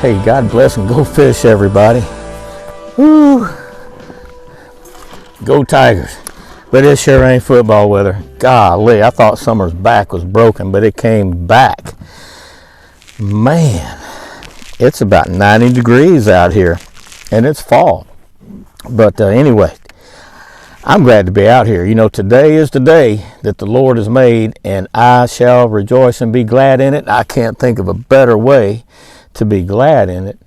Hey, God bless and go fish, everybody. Woo! Go Tigers. But it sure ain't football weather. Golly, I thought Summer's back was broken, but it came back. Man, it's about 90 degrees out here, and it's fall. But anyway, I'm glad to be out here. You know, today is the day that the Lord has made, and I shall rejoice and be glad in it. I can't think of a better way to be glad in it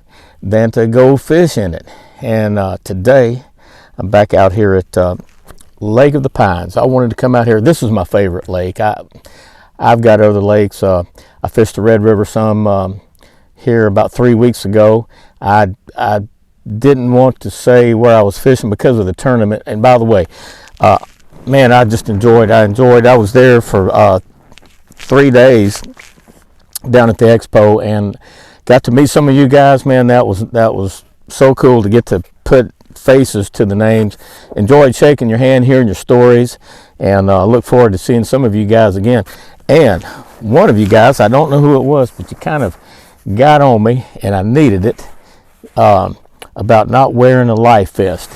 than to go fish in it. And today, I'm back out here at Lake of the Pines. I wanted to come out here. This is my favorite lake. I've got other lakes. I fished the Red River some here about 3 weeks ago. I didn't want to say where I was fishing because of the tournament. And by the way, man, I just enjoyed. I was there for 3 days down at the expo and got to meet some of you guys. Man, that was so cool to get to put faces to the names. Enjoyed shaking your hand, hearing your stories, and look forward to seeing some of you guys again. And one of you guys, I don't know who it was, but you kind of got on me, and I needed it, about not wearing a life vest.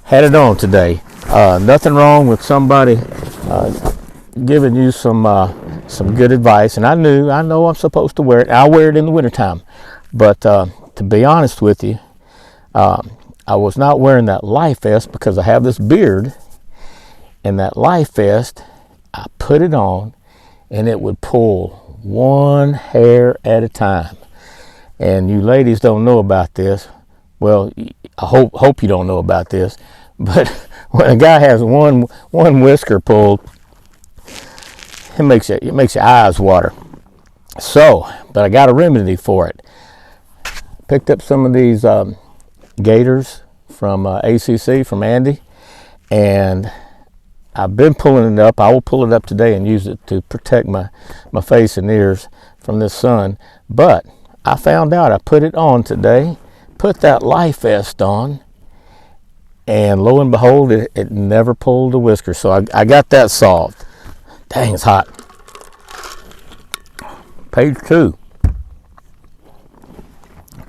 Had it on today. Nothing wrong with somebody giving you some good advice, and I know I'm supposed to wear it. I'll wear it in the wintertime, but to be honest with you, I was not wearing that life vest because I have this beard, and that life vest, I put it on, and it would pull one hair at a time. And you ladies don't know about this. Well, I hope you don't know about this, but when a guy has one whisker pulled, it makes your eyes water. So, but I got a remedy for it. Picked up some of these gaiters from ACC, from Andy, and I've been pulling it up. I will pull it up today and use it to protect my face and ears from this sun. But I found out, I put it on today, put that life vest on, and lo and behold, it never pulled a whisker. So I got that solved. Dang, it's hot. Page 2.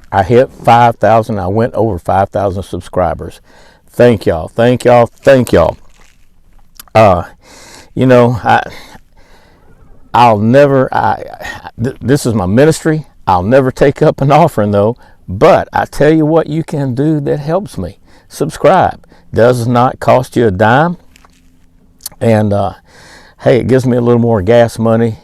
I hit 5,000. I went over 5,000 subscribers. Thank y'all. Thank y'all. Thank y'all. You know, I'll never. This is my ministry. I'll never take up an offering though. But I tell you what, you can do that helps me. Subscribe. Does not cost you a dime. And hey, it gives me a little more gas money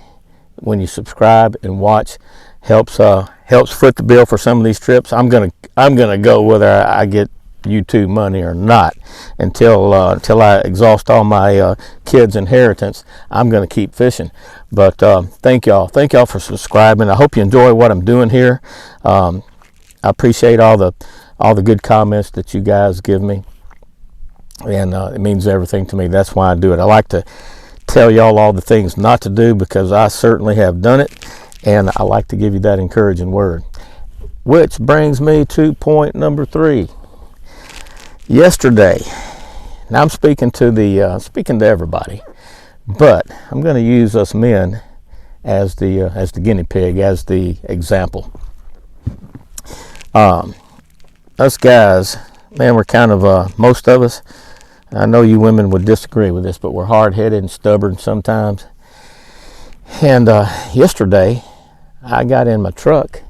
when you subscribe and watch. Helps foot the bill for some of these trips. I'm gonna go whether I get YouTube money or not until I exhaust all my kids' inheritance. I'm gonna keep fishing. But thank y'all for subscribing. I hope you enjoy what I'm doing here. I appreciate all the good comments that you guys give me, and it means everything to me. That's why I do it. I like to tell y'all all the things not to do because I certainly have done it. And I like to give you that encouraging word. Which brings me to point number 3. Yesterday, now I'm speaking to everybody, but I'm going to use us men as the guinea pig, as the example. Us guys, man, we're kind of most of us. I know you women would disagree with this, but we're hard-headed and stubborn sometimes. And yesterday, I got in my truck,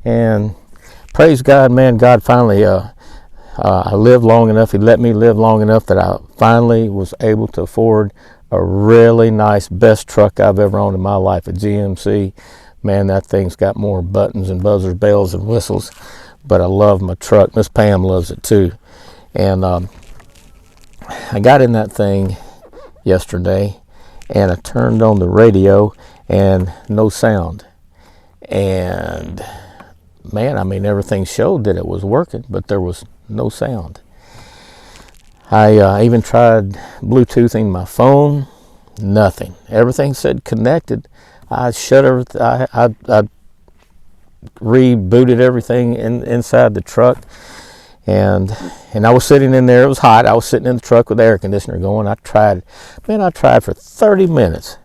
and praise God, man, God finally, I lived long enough. He let me live long enough that I finally was able to afford a really nice, best truck I've ever owned in my life, a GMC. Man, that thing's got more buttons and buzzers, bells, and whistles, but I love my truck. Miss Pam loves it too. And I got in that thing yesterday, and I turned on the radio, and no sound. And man, I mean, everything showed that it was working, but there was no sound. I even tried Bluetoothing my phone. Nothing. Everything said connected. I shut everything. I rebooted everything inside the truck, and I was sitting in there. It was hot. I was sitting in the truck with the air conditioner going. I tried for 30 minutes,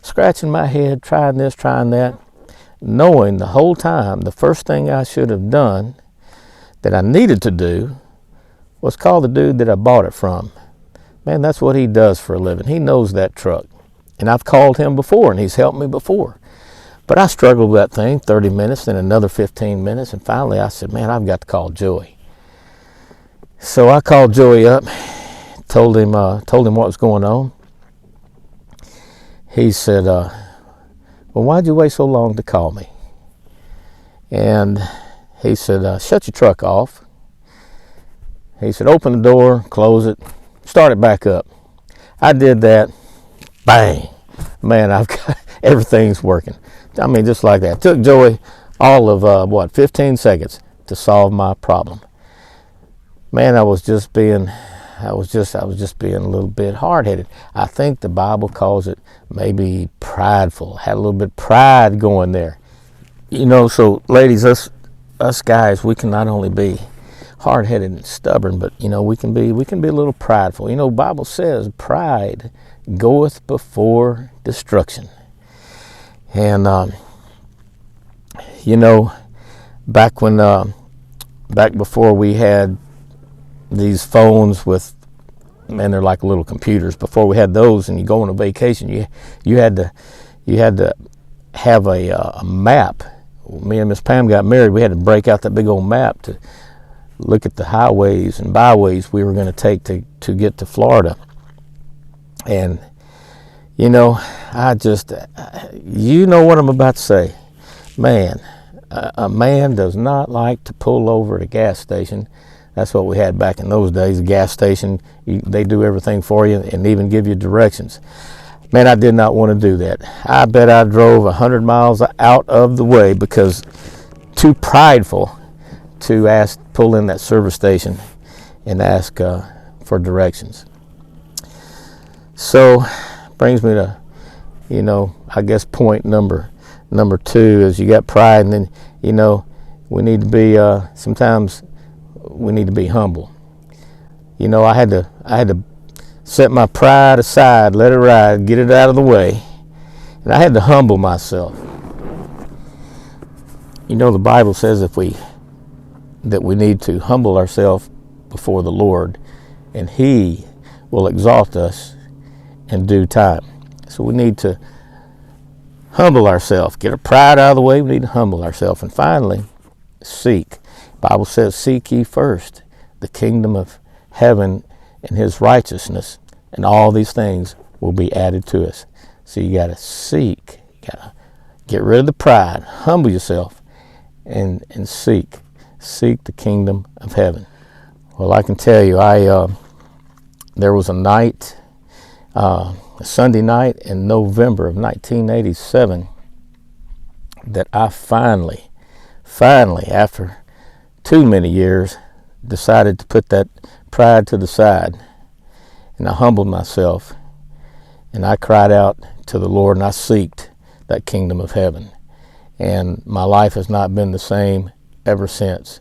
scratching my head, trying this, trying that. knowing the whole time the first thing I should have done that I needed to do was call the dude that I bought it from. Man, that's what he does for a living. He knows that truck. And I've called him before, and he's helped me before. But I struggled with that thing 30 minutes, then another 15 minutes, and finally I said, man, I've got to call Joey. So I called Joey up, told him what was going on. He said, well, why'd you wait so long to call me? And he said, shut your truck off. He said, open the door, close it, start it back up. I did that. Bang. Man, I've got everything's working. I mean, just like that. It took Joey all of 15 seconds to solve my problem. Man, I was just being a little bit hard-headed. I think the Bible calls it maybe prideful. Had a little bit of pride going there. You know, so ladies, us guys, we can not only be hard-headed and stubborn, but you know, we can be a little prideful. You know, the Bible says pride goeth before destruction. And you know, back before we had these phones with, man, they're like little computers. Before we had those, and you go on a vacation, you had to have a map. Me and Miss Pam got married. We had to break out that big old map to look at the highways and byways we were going to take to get to Florida. And you know, you know what I'm about to say. Man, a man does not like to pull over at a gas station. That's what we had back in those days, a gas station. They do everything for you and even give you directions. Man, I did not want to do that. I bet I drove 100 miles out of the way because too prideful to pull in that service station and ask for directions. So, brings me to, you know, I guess point number 2 is you got pride, and then, you know, we need to be sometimes we need to be humble. You know, I had to set my pride aside, let it ride, get it out of the way, and I had to humble myself. You know, the Bible says that we need to humble ourselves before the Lord, and He will exalt us in due time. So we need to humble ourselves, get our pride out of the way. We need to humble ourselves, and finally, seek. The Bible says, seek ye first the kingdom of heaven and His righteousness, and all these things will be added to us. So you got to seek. You got to get rid of the pride, humble yourself, and seek the kingdom of heaven. Well, I can tell you, there was a night, a Sunday night in November of 1987, that I finally, after too many years, decided to put that pride to the side, and I humbled myself, and I cried out to the Lord, and I sought that kingdom of heaven. And my life has not been the same ever since.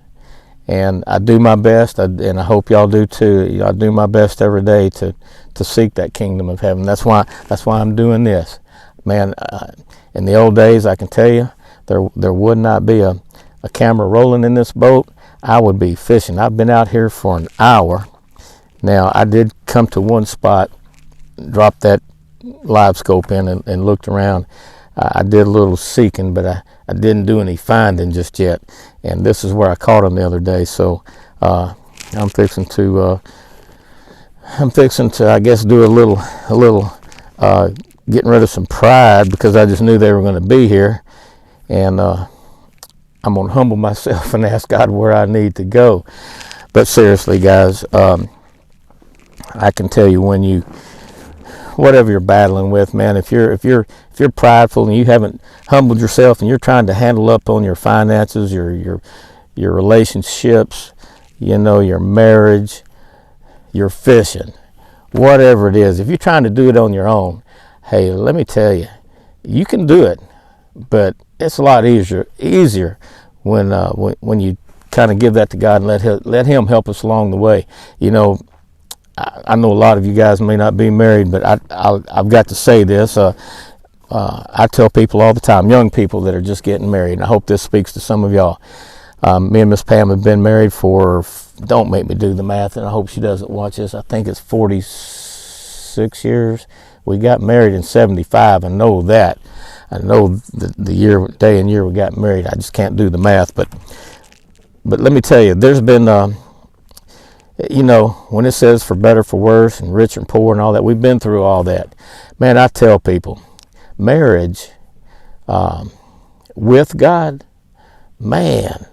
And I do my best, and I hope y'all do too. I do my best every day to seek that kingdom of heaven. That's why I'm doing this. Man, in the old days, I can tell you, there would not be a camera rolling in this boat. I would be fishing. I've been out here for an hour. Now, I did come to one spot, dropped that live scope in and looked around. I did a little seeking, but I didn't do any finding just yet. And this is where I caught them the other day. So I'm fixing to I guess do a little getting rid of some pride, because I just knew they were going to be here, and I'm going to humble myself and ask God where I need to go. But seriously, guys, I can tell you, whatever you're battling with, man, if you're prideful and you haven't humbled yourself and you're trying to handle up on your finances, your relationships, you know, your marriage, your fishing, whatever it is, if you're trying to do it on your own, hey, let me tell you, you can do it, but it's a lot easier when you kind of give that to God and let Him help us along the way. You know, I know a lot of you guys may not be married, but I've got to say this. I tell people all the time, young people that are just getting married, and I hope this speaks to some of y'all. Me and Miss Pam have been married for, don't make me do the math, and I hope she doesn't watch this, I think it's 46 years. We got married in 75. I know that. I know the year, day and year we got married. I just can't do the math. But let me tell you, there's been, you know, when it says for better, for worse, and rich and poor and all that, we've been through all that. Man, I tell people, marriage with God, man,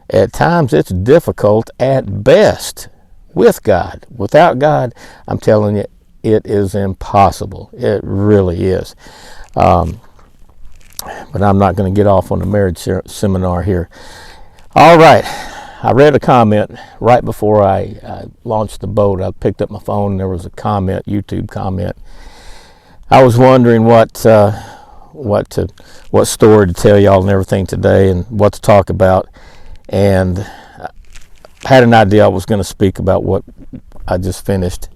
at times it's difficult at best. With God. Without God, I'm telling you, it is impossible. It really is. But I'm not going to get off on the marriage seminar here. All right. I read a comment right before I launched the boat. I picked up my phone and there was a comment, YouTube comment. I was wondering what story to tell y'all and everything today and what to talk about. And I had an idea I was going to speak about what I just finished.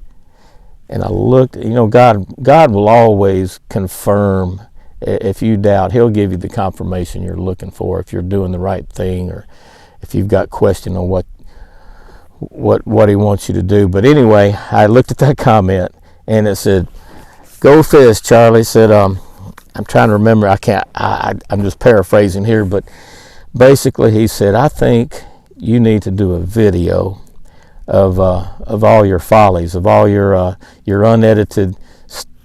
And I looked, you know, God will always confirm. If you doubt, he'll give you the confirmation you're looking for if you're doing the right thing or if you've got question on what he wants you to do. But anyway, I looked at that comment and it said, "Go fish," Charlie said. I'm trying to remember. I'm just paraphrasing here, but basically he said, "I think you need to do a video of all your follies, of all your unedited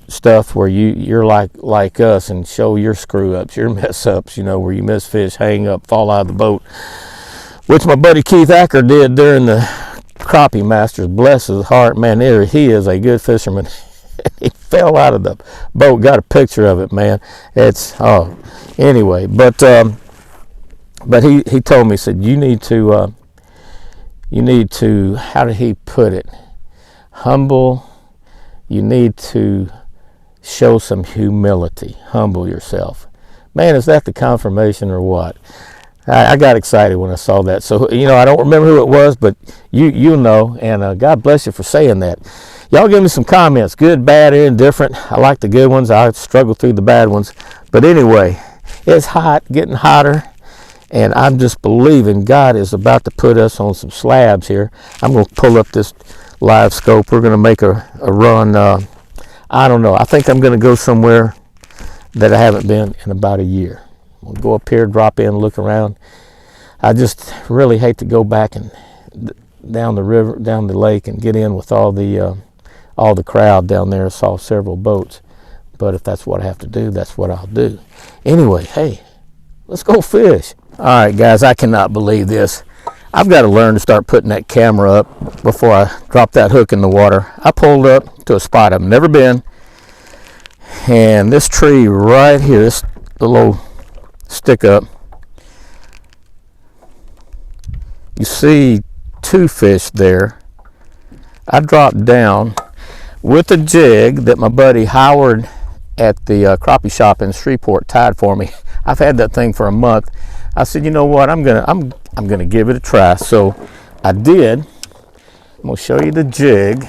stuff where you're like us and show your screw ups, your mess ups, you know, where you miss fish, hang up, fall out of the boat," which my buddy Keith Acker did during the Crappie Masters. Bless his heart, man. He is a good fisherman. He fell out of the boat. Got a picture of it, man. It's anyway, but he told me, he said, you need to, how did he put it? Humble. You need to show some humility. Humble yourself. Man, is that the confirmation or what? I got excited when I saw that. So, you know, I don't remember who it was, but you know, and God bless you for saying that. Y'all give me some comments, good, bad, or indifferent. I like the good ones. I struggle through the bad ones. But anyway, it's hot, getting hotter. And I'm just believing God is about to put us on some slabs here. I'm going to pull up this live scope. We're going to make a run. I don't know. I think I'm going to go somewhere that I haven't been in about a year. We'll go up here, drop in, look around. I just really hate to go back and down the river, down the lake, and get in with all the crowd down there. I saw several boats. But if that's what I have to do, that's what I'll do. Anyway, hey, let's go fish. All right, guys, I cannot believe this. I've got to learn to start putting that camera up before I drop that hook in the water. I pulled up to a spot I've never been. And this tree right here, this little stick up, you see two fish there. I dropped down with a jig that my buddy Howard at the crappie shop in Shreveport tied for me. I've had that thing for a month. I said, you know what, I'm gonna give it a try. So I did. I'm gonna show you the jig.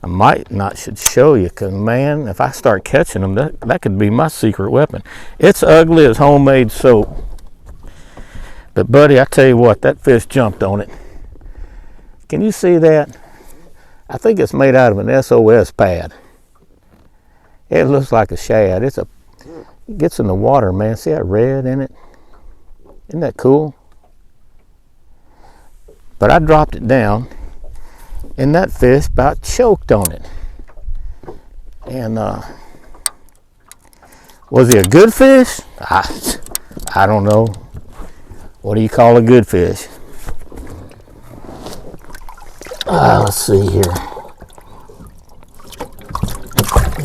I might not should show you, because man, if I start catching them, that could be my secret weapon. It's ugly as homemade soap. But buddy, I tell you what, that fish jumped on it. Can you see that? I think it's made out of an SOS pad. It looks like a shad. It gets in the water, man. See that red in it? Isn't that cool? But I dropped it down, and that fish about choked on it. And was he a good fish? I don't know. What do you call a good fish? Let's see here.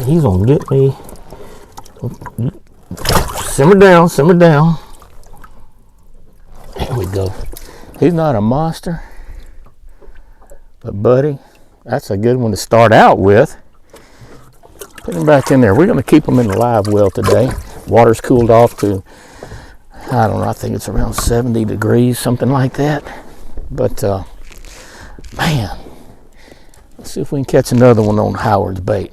He's gonna get me. Simmer down, simmer down. There we go. He's not a monster, but buddy, that's a good one to start out with. Put him back in there. We're gonna keep him in the live well today. Water's cooled off to, I don't know, I think it's around 70 degrees, something like that. But man, let's see if we can catch another one on Howard's bait.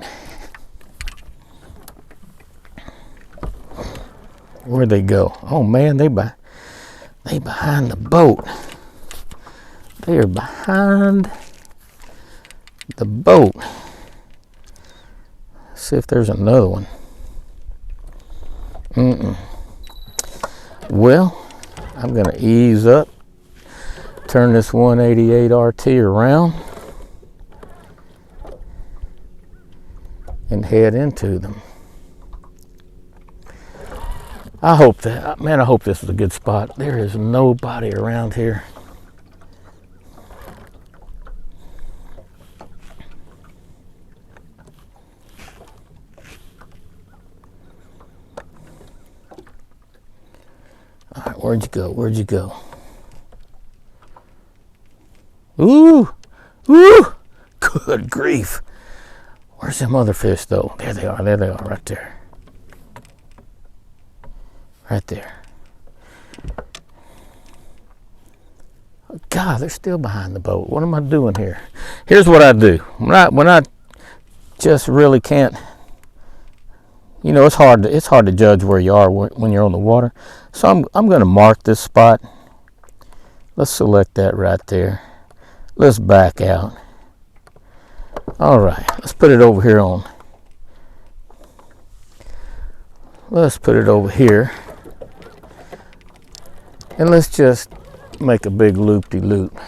Where'd they go? Oh man, they behind the boat. They are behind the boat. Let's see if there's another one. Well, I'm gonna ease up, turn this 188 RT around, and head into them. I hope this is a good spot. There is nobody around here. All right, where'd you go? Where'd you go? Ooh! Ooh! Good grief. Where's them other fish, though? There they are, right there. Right there. God, they're still behind the boat. What am I doing here? Here's what I do. When I just really can't, you know, it's hard to judge where you are when you're on the water. So I'm going to mark this spot. Let's select that right there. Let's back out. All right, let's put it over here on. Let's put it over here. And let's just make a big loop-de-loop.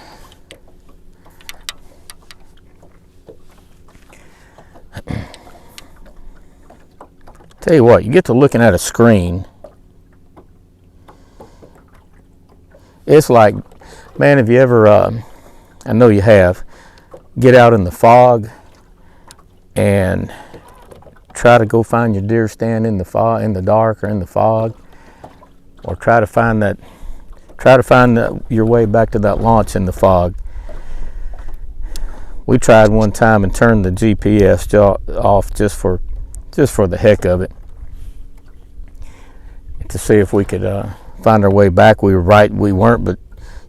Tell you what, you get to looking at a screen. It's like, man, if you ever, I know you have, get out in the fog and try to go find your deer stand in the fog, in the dark or in the fog, or try to find your way back to that launch in the fog. We tried one time and turned the GPS off just for the heck of it, to see if we could find our way back. We weren't, but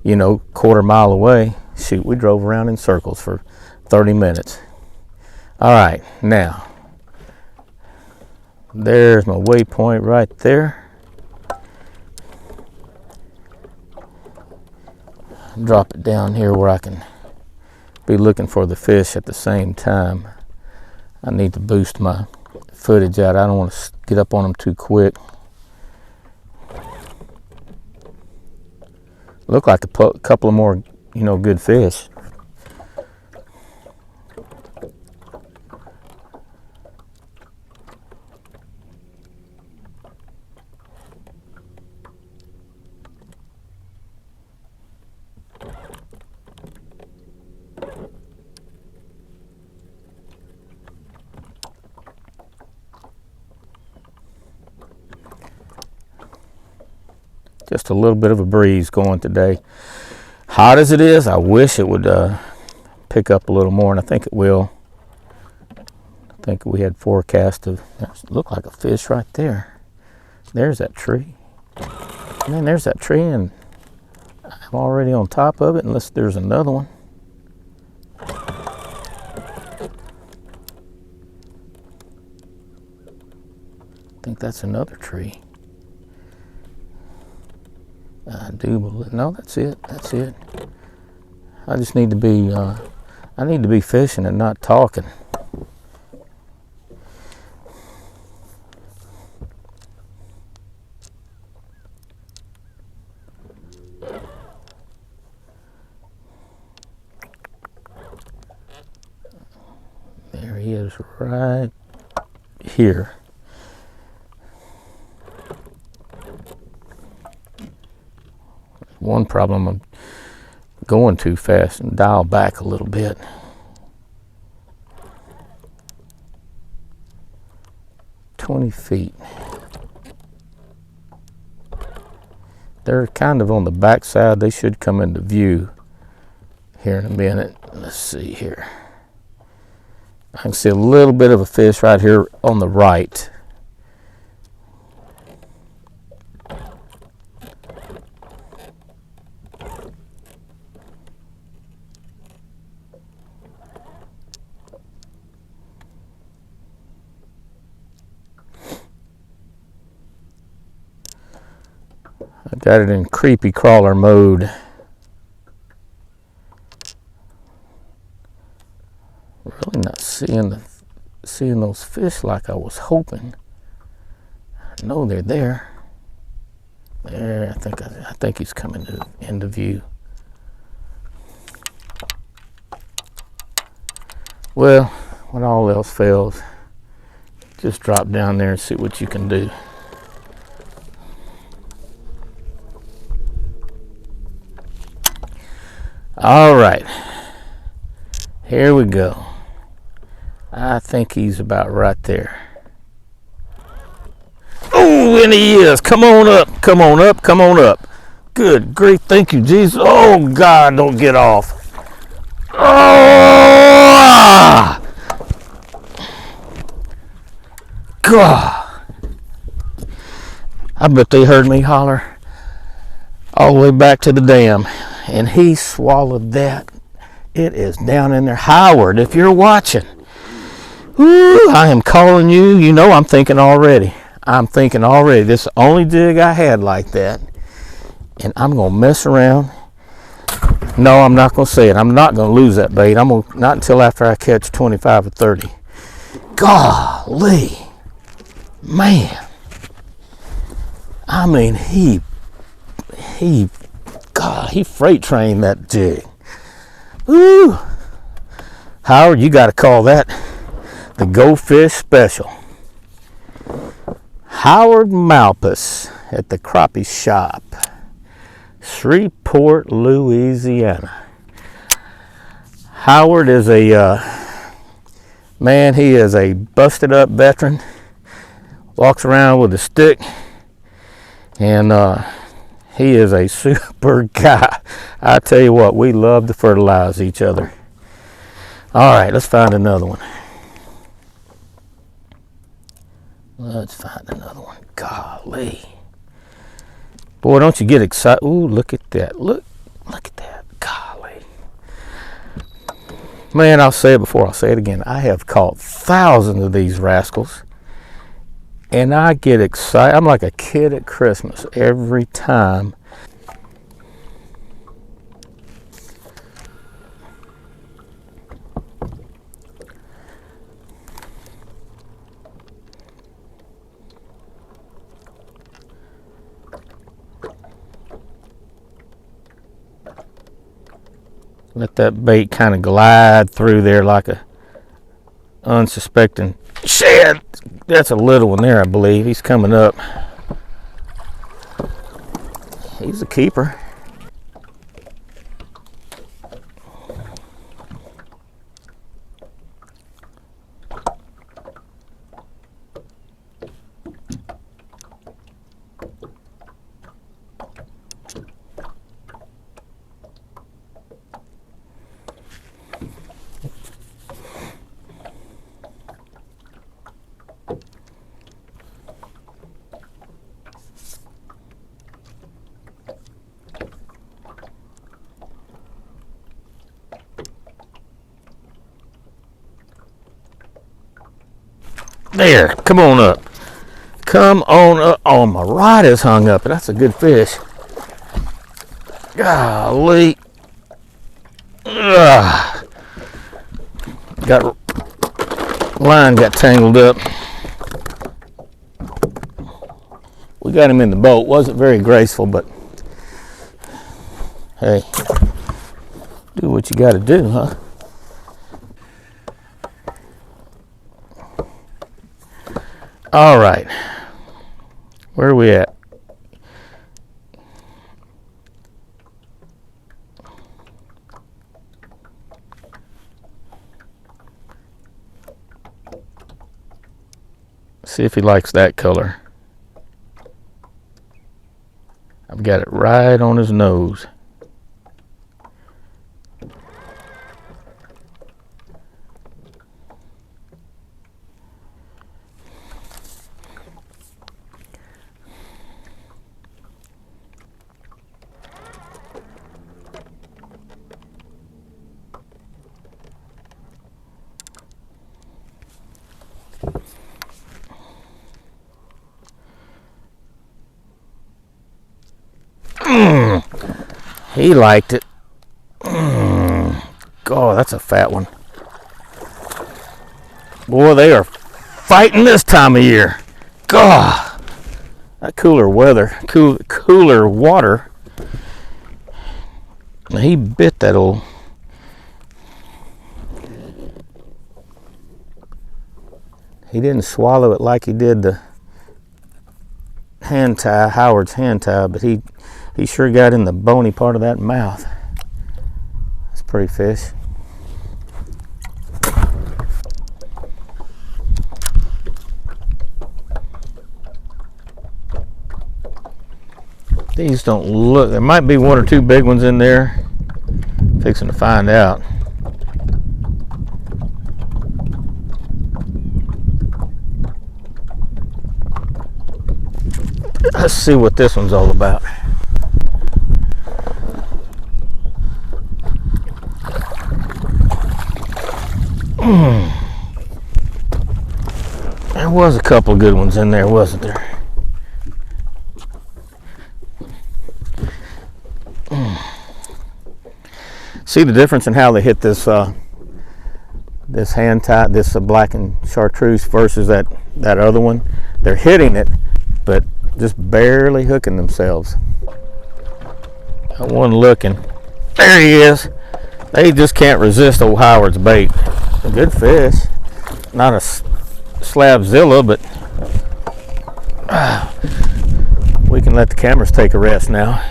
you know, quarter mile away. Shoot, we drove around in circles for 30 minutes. All right, now there's my waypoint right there. Drop it down here where I can be looking for the fish at the same time. I need to boost my footage out. I don't want to get up on them too quick. Look like a couple of more, you know, good fish. Just a little bit of a breeze going today. Hot as it is, I wish it would pick up a little more, and I think it will. I think we had forecast of, look like a fish right there. There's that tree. Man, there's that tree, and I'm already on top of it, unless there's another one. I think that's another tree. I do believe, no, that's it. That's it. I just need to be, I need to be fishing and not talking. There he is, right here. One problem, I'm going too fast, and dial back a little bit. "20 feet. They're kind of on the back side. They should come into view here in a minute. Let's see here. I can see a little bit of a fish right here on the right. I got it in creepy crawler mode. Really not seeing those fish like I was hoping. I know they're there. There, I think he's coming into view. Well, when all else fails, just drop down there and see what you can do. All right, here we go. I think he's about right there. Oh, and he is. Come on up, come on up, come on up. Good grief, thank you, Jesus. Oh, God, don't get off. Oh! God. I bet they heard me holler all the way back to the dam. And he swallowed that. It is down in there. Howard, if you're watching, whoo, I am calling you. You know I'm thinking already. This is the only dig I had like that. And I'm going to mess around. No, I'm not going to say it. I'm not going to lose that bait. Not until after I catch 25 or 30. Golly. Man. I mean, he freight trained that jig. Woo. Howard, you got to call that the Go Fish Special. Howard Malpas at the Crappie Shop, Shreveport, Louisiana. Howard is man, he is a busted up veteran. Walks around with a stick, and he is a super guy. I tell you what, we love to fertilize each other. All right, let's find another one. Golly. Boy, don't you get excited. Ooh, look at that. Look at that. Golly. Man, I'll say it before I'll say it again. I have caught thousands of these rascals. And I get excited. I'm like a kid at Christmas every time. Let that bait kind of glide through there like a unsuspecting shad. That's a little one there, I believe. He's coming up. He's a keeper. There, come on up. Come on up. Oh, my rod is hung up. That's a good fish. Golly. Ugh. Line got tangled up. We got him in the boat. Wasn't very graceful, but hey, do what you got to do, huh? All right, where are we at? See if he likes that color. I've got it right on his nose. He liked it. God, that's a fat one. Boy, they are fighting this time of year. God, that cooler weather, cooler water. He bit that old. He didn't swallow it like he did the hand tie, Howard's hand tie, but he sure got in the bony part of that mouth. That's a pretty fish. These don't look, there might be one or two big ones in there. Fixing to find out. Let's see what this one's all about. There was a couple of good ones in there, wasn't there? See the difference in how they hit this this hand tie, this black and chartreuse versus that other one. They're hitting it, but just barely hooking themselves. Got one looking. There he is. They just can't resist old Howard's bait. A good fish. Not a slabzilla, but we can let the cameras take a rest now.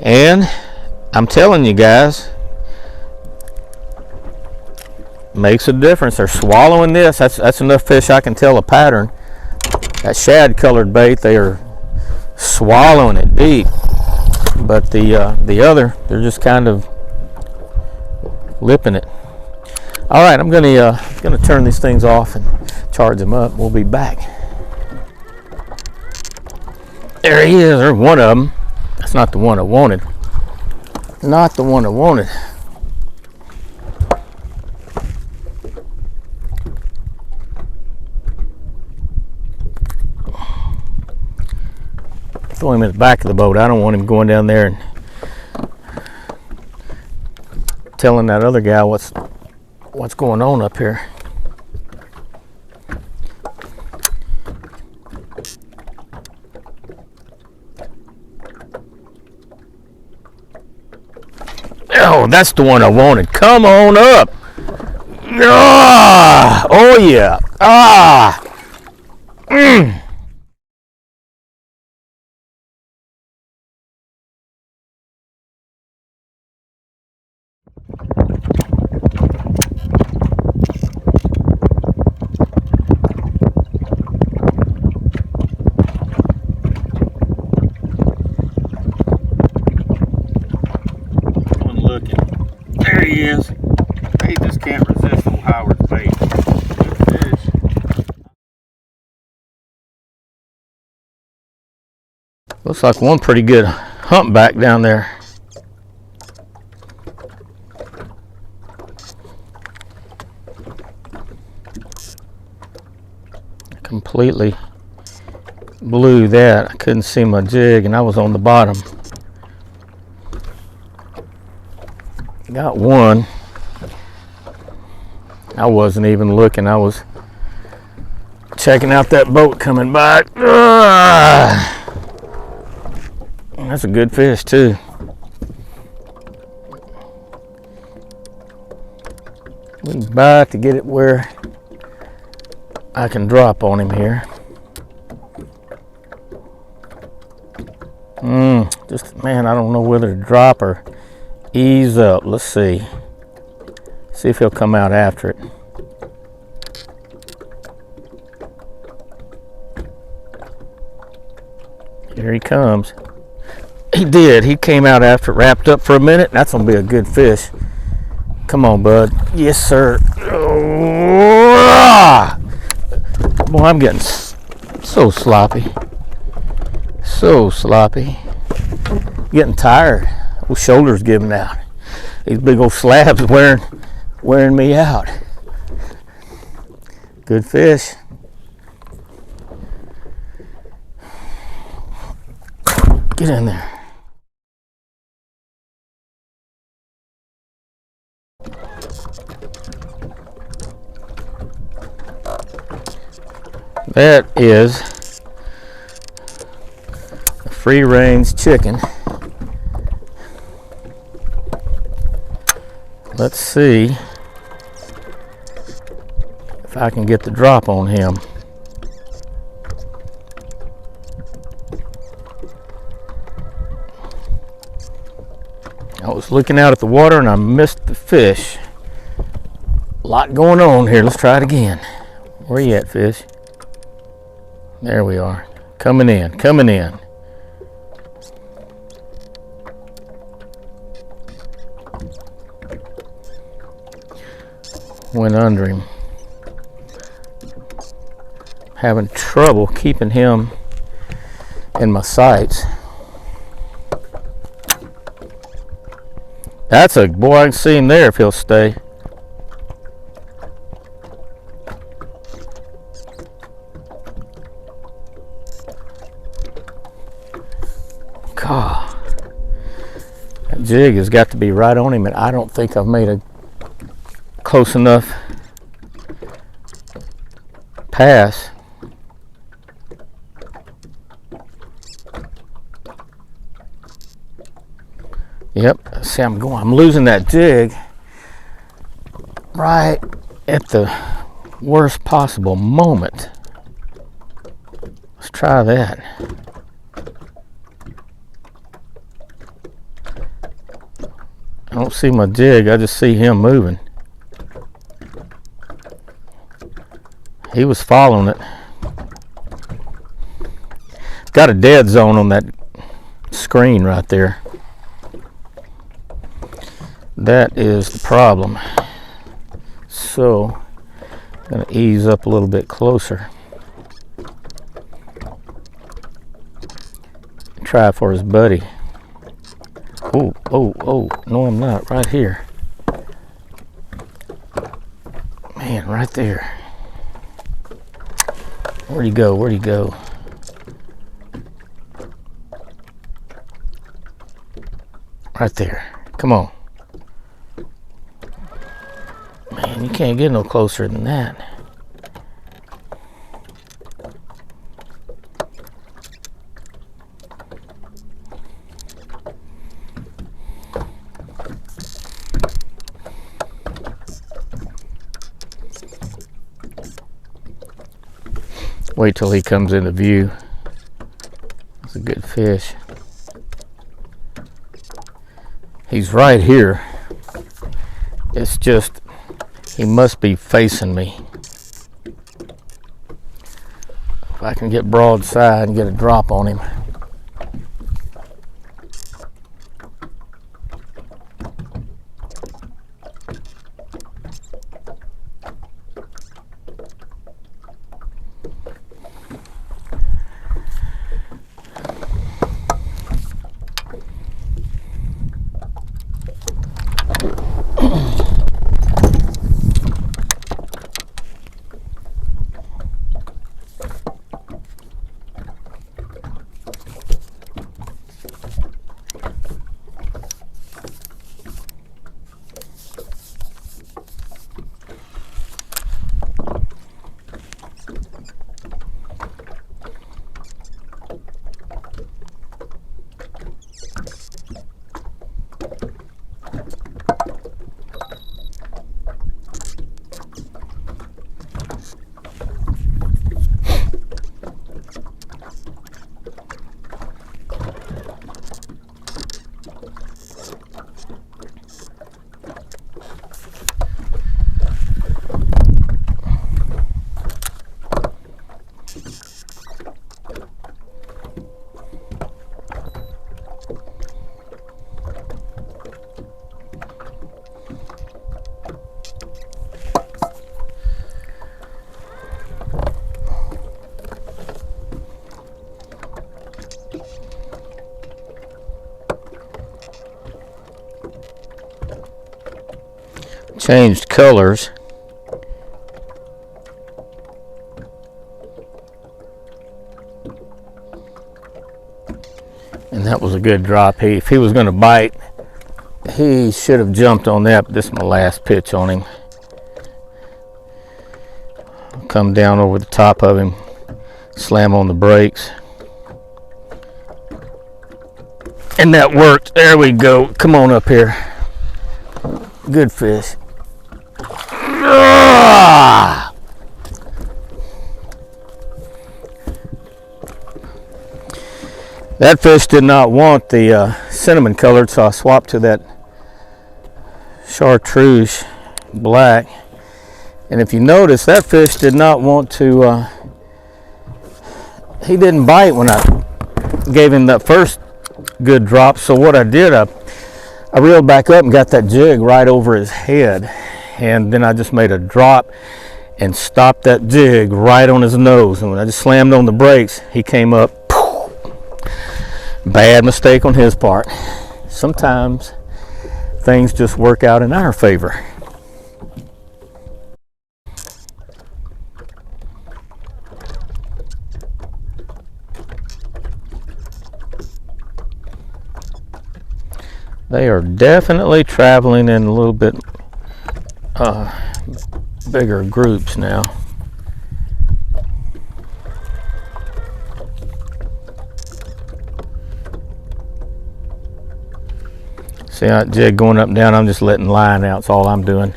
And I'm telling you guys, makes a difference. They're swallowing this. That's enough fish I can tell a pattern. That shad colored bait, they are swallowing it deep. But the other, they're just kind of lipping it. All right, I'm gonna turn these things off and charge them up. We'll be back. There he is. There's one of them. That's not the one I wanted. Not the one I wanted. Throw him in the back of the boat. I don't want him going down there and telling that other guy what's going on up here. Oh, that's the one I wanted. Come on up. Ah, oh yeah. Ah. There he is. He just can't resist old Howard's bait. Good fish. Looks like one pretty good humpback down there. Completely blew that. I couldn't see my jig and I was on the bottom. Got one. I wasn't even looking. I was checking out that boat coming by. That's a good fish too. We're about to get it where I can drop on him here. Just, man, I don't know whether to drop or ease up. Let's see. See if he'll come out after it. Here he comes. He did. He came out after it, wrapped up for a minute. That's gonna be a good fish. Come on, bud. Yes, sir. Boy, I'm getting so sloppy. So sloppy. Getting tired. My shoulders giving out. These big old slabs wearing me out. Good fish. Get in there. That is a free-range chicken. Let's see if I can get the drop on him. I was looking out at the water and I missed the fish. A lot going on here. Let's try it again. Where you at, fish? There we are. Coming in, coming in. Went under him. Having trouble keeping him in my sights. That's a boy. I can see him there if he'll stay. God, that jig has got to be right on him, and I don't think I've made a close enough pass. Yep, see, I'm losing that jig right at the worst possible moment. Let's try that. I don't see my jig, I just see him moving. He was following it. Got a dead zone on that screen right there. That is the problem. So, I'm going to ease up a little bit closer. Try for his buddy. Oh, oh, oh, no I'm not, right here. Man, right there. Where'd he go, where'd he go? Right there, come on. Man, you can't get no closer than that. Wait till he comes into view. That's a good fish. He's right here. It's just, he must be facing me. If I can get broadside and get a drop on him. Changed colors. And that That was a good drop. If he was going to bite, he should have jumped on that. But this is my last pitch on him. Come down over the top of him, slam on the brakes. And that worked. There we go. Come on up here. Good fish. Ah! That fish did not want the cinnamon colored, so I swapped to that chartreuse black. And if you notice, that fish did not want to, he didn't bite when I gave him that first good drop. So what I did, I reeled back up and got that jig right over his head. And then I just made a drop and stopped that jig right on his nose. And when I just slammed on the brakes, he came up. Bad mistake on his part. Sometimes things just work out in our favor. They are definitely traveling in a little bit bigger groups now. See that jig going up and down? I'm just letting line out. That's all I'm doing.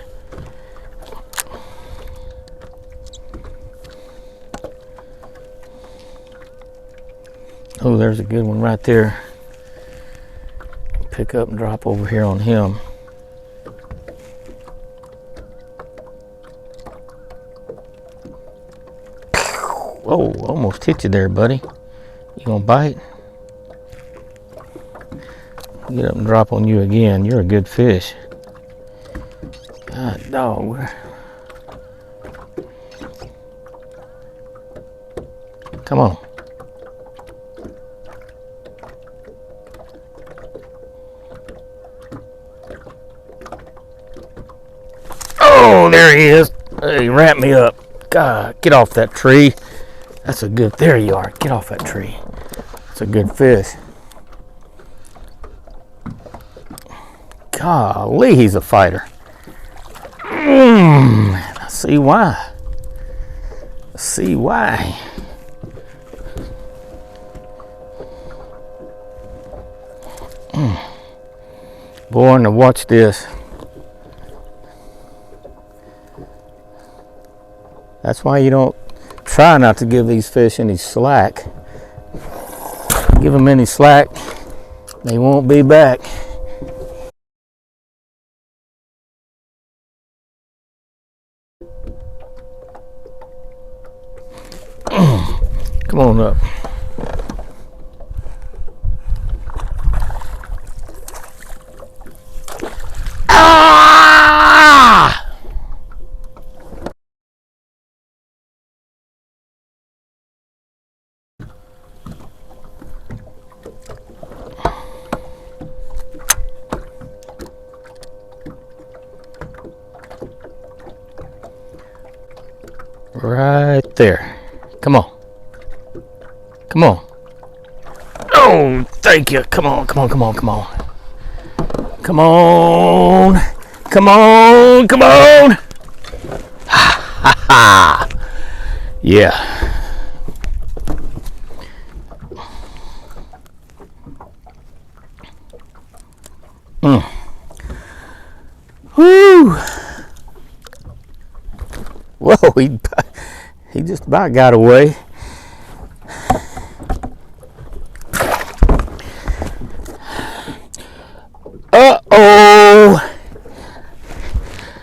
Oh, there's a good one right there. Pick up and drop over here on him. Whoa, almost hit you there, buddy. You gonna bite? Get up and drop on you again. You're a good fish. God dog. Come on. Oh, there he is. He wrapped me up. God, get off that tree. That's a good, there you are. Get off that tree. That's a good fish. Golly, he's a fighter. I see why. I see why. Boy, now watch this. That's why you don't try not to give these fish any slack. Give them any slack, they won't be back. Come on up. Ah! Right there. Come on. Come on. Oh, thank you. Come on, come on, come on, come on. Come on. Come on, come on. Ha ha. Yeah. Whoo. Whoa, he just about got away. Uh-oh.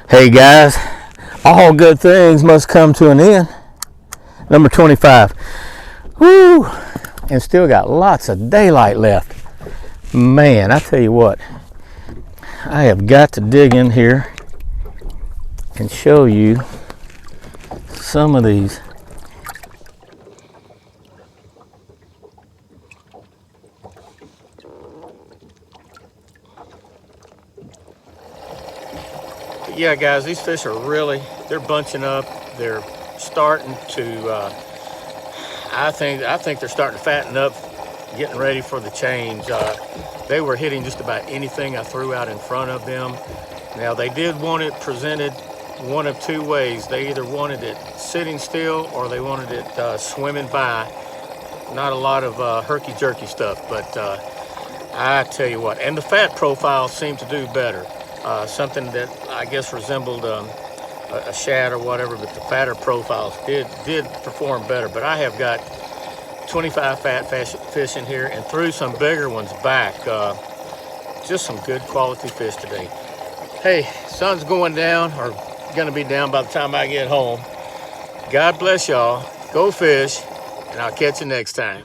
Hey guys, all good things must come to an end. Number 25. Woo! And still got lots of daylight left. Man, I tell you what, I have got to dig in here and show you some of these. Yeah, guys, these fish are really, they're bunching up. They're starting to, I think they're starting to fatten up getting ready for the change. They were hitting just about anything I threw out in front of them. Now, they did want it presented one of two ways. They either wanted it sitting still or they wanted it swimming by. Not a lot of herky-jerky stuff, but I tell you what, and the fat profile seemed to do better. Something that I guess resembled a shad or whatever, but the fatter profiles did perform better. But I have got 25 fat fish in here and threw some bigger ones back. Just some good quality fish today. Hey, sun's going down, or gonna be down by the time I get home. God bless y'all. Go fish, and I'll catch you next time.